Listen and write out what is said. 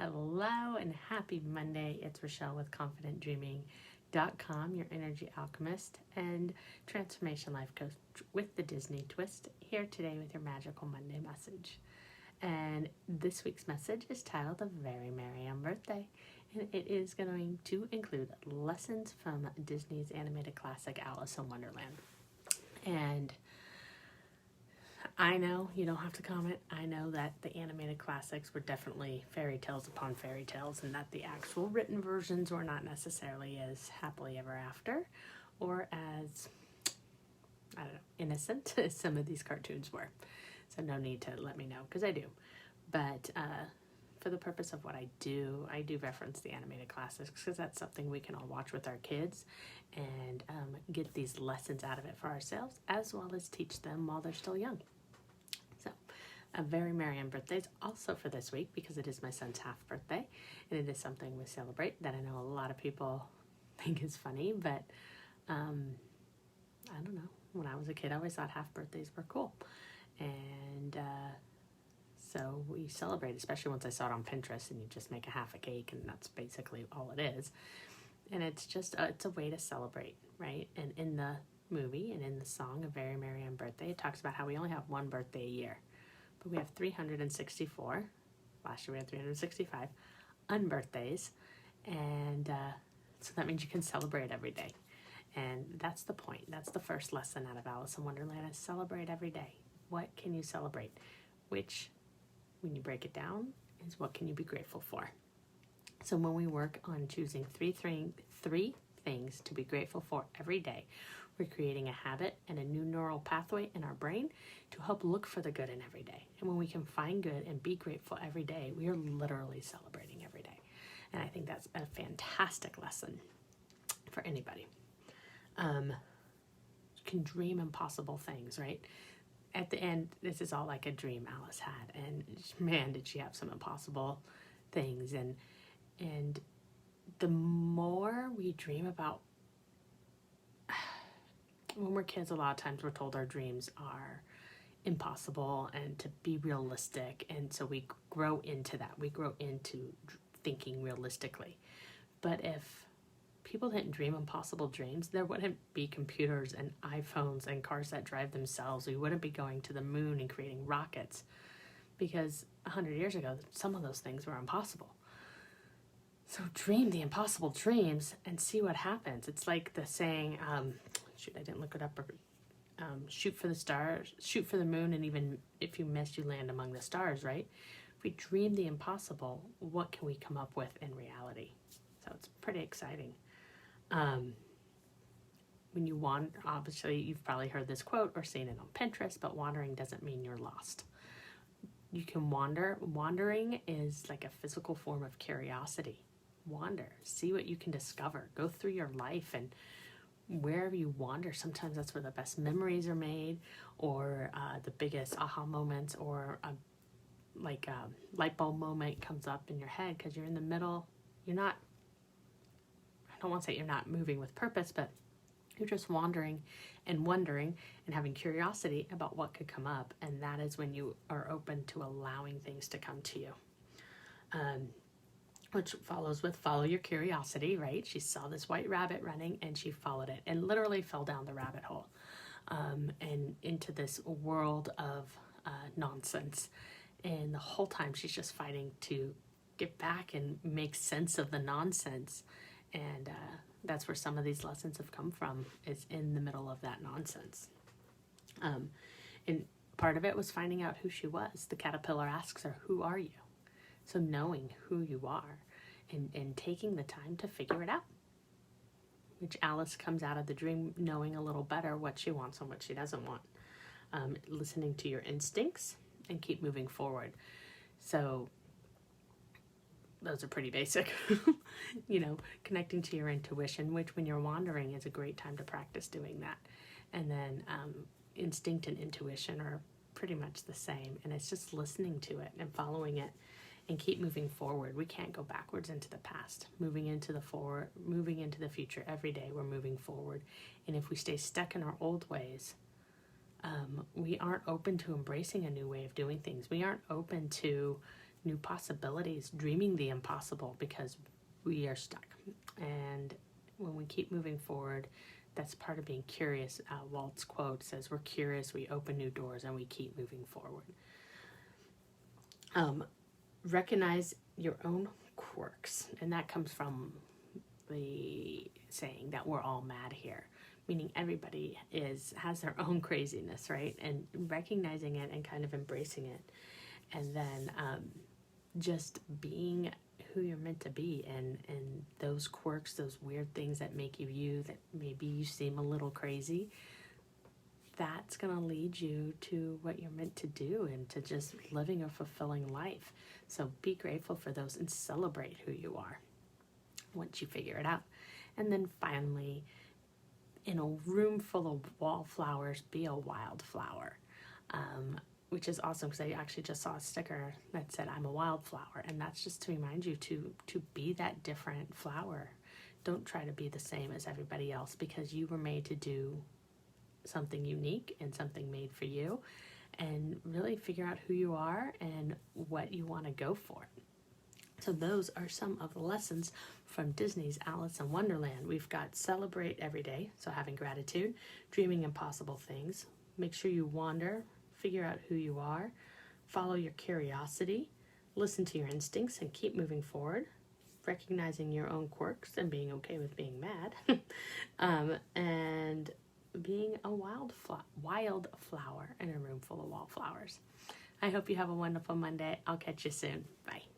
Hello and happy Monday. It's Rochelle with ConfidentDreaming.com, your energy alchemist and transformation life coach with the Disney twist, here today with your magical Monday message. And this week's message is titled A Very Merry Unbirthday, and it is going to include lessons from Disney's animated classic Alice in Wonderland. And I know you don't have to comment. I know that the animated classics were definitely fairy tales upon fairy tales, and that the actual written versions were not necessarily as happily ever after or as, I don't know, innocent as some of these cartoons were. So no need to let me know, because I do. But for the purpose of what I do reference the animated classics, because that's something we can all watch with our kids and get these lessons out of it for ourselves, as well as teach them while they're still young. So, a very merry birthday is also for this week, because it is my son's half birthday, and it is something we celebrate that I know a lot of people think is funny, but I don't know. When I was a kid, I always thought half birthdays were cool, and so we celebrate, especially once I saw it on Pinterest, and you just make a half a cake, and that's basically all it is. And it's just it's a way to celebrate, right? And in the movie and in the song A Very Merry Birthday, it talks about how we only have one birthday a year, but we have 364. Last year we had 365 unbirthdays, and so that means you can celebrate every day. And that's the point. That's the first lesson out of Alice in Wonderland, is celebrate every day. What can you celebrate? Which, when you break it down, is what can you be grateful for? So when we work on choosing three things to be grateful for every day, we're creating a habit and a new neural pathway in our brain to help look for the good in every day. And when we can find good and be grateful every day, we are literally celebrating every day. And I think that's a fantastic lesson for anybody. You can dream impossible things, right? At the end, this is all like a dream Alice had, and man, did she have some impossible things. And the more we dream about, when we're kids, a lot of times we're told our dreams are impossible and to be realistic, and so we grow into that. We grow into thinking realistically. But if people didn't dream impossible dreams, there wouldn't be computers and iPhones and cars that drive themselves. We wouldn't be going to the moon and creating rockets, because 100 years ago, some of those things were impossible. So dream the impossible dreams and see what happens. It's like the saying, I didn't look it up, shoot for the stars, shoot for the moon, and even if you miss, you land among the stars, right? If we dream the impossible, what can we come up with in reality? So it's pretty exciting. When you wander, obviously you've probably heard this quote or seen it on Pinterest, but wandering doesn't mean you're lost. You can wander. Wandering is like a physical form of curiosity. Wander, see what you can discover. Go through your life, and wherever you wander, sometimes that's where the best memories are made, or the biggest aha moments, or a light bulb moment comes up in your head, because you're in the middle. You're not, I don't want to say you're not moving with purpose, but you're just wandering and wondering and having curiosity about what could come up, and that is when you are open to allowing things to come to you. Which follows with follow your curiosity, right? She saw this white rabbit running, and she followed it and literally fell down the rabbit hole and into this world of nonsense. And the whole time she's just fighting to get back and make sense of the nonsense. And that's where some of these lessons have come from, is in the middle of that nonsense. And part of it was finding out who she was. The caterpillar asks her, "Who are you?" So knowing who you are and taking the time to figure it out, which Alice comes out of the dream knowing a little better what she wants and what she doesn't want. Listening to your instincts and keep moving forward. So those are pretty basic. Connecting to your intuition, which when you're wandering is a great time to practice doing that. And then instinct and intuition are pretty much the same, and it's just listening to it and following it and keep moving forward. We can't go backwards into the past. Moving into the future every day, we're moving forward. And if we stay stuck in our old ways, we aren't open to embracing a new way of doing things. We aren't open to new possibilities, dreaming the impossible because we are stuck. And when we keep moving forward, that's part of being curious. Walt's quote says, we're curious, we open new doors, and we keep moving forward. Recognize your own quirks. And that comes from the saying that we're all mad here, meaning everybody has their own craziness, right? And recognizing it and kind of embracing it. And then just being who you're meant to be, and those quirks, those weird things that make you you, that maybe you seem a little crazy, that's going to lead you to what you're meant to do and to just living a fulfilling life. So be grateful for those and celebrate who you are once you figure it out. And then finally, in a room full of wallflowers, be a wildflower. Which is awesome, because I actually just saw a sticker that said, I'm a wildflower. And that's just to remind you to be that different flower. Don't try to be the same as everybody else, because you were made to do something unique and something made for you. And really figure out who you are and what you want to go for. So those are some of the lessons from Disney's Alice in Wonderland. We've got celebrate every day, so having gratitude, dreaming impossible things. Make sure you wander, figure out who you are, follow your curiosity, listen to your instincts, and keep moving forward, recognizing your own quirks and being okay with being mad, and being a wild flower in a room full of wallflowers. I hope you have a wonderful Monday. I'll catch you soon. Bye.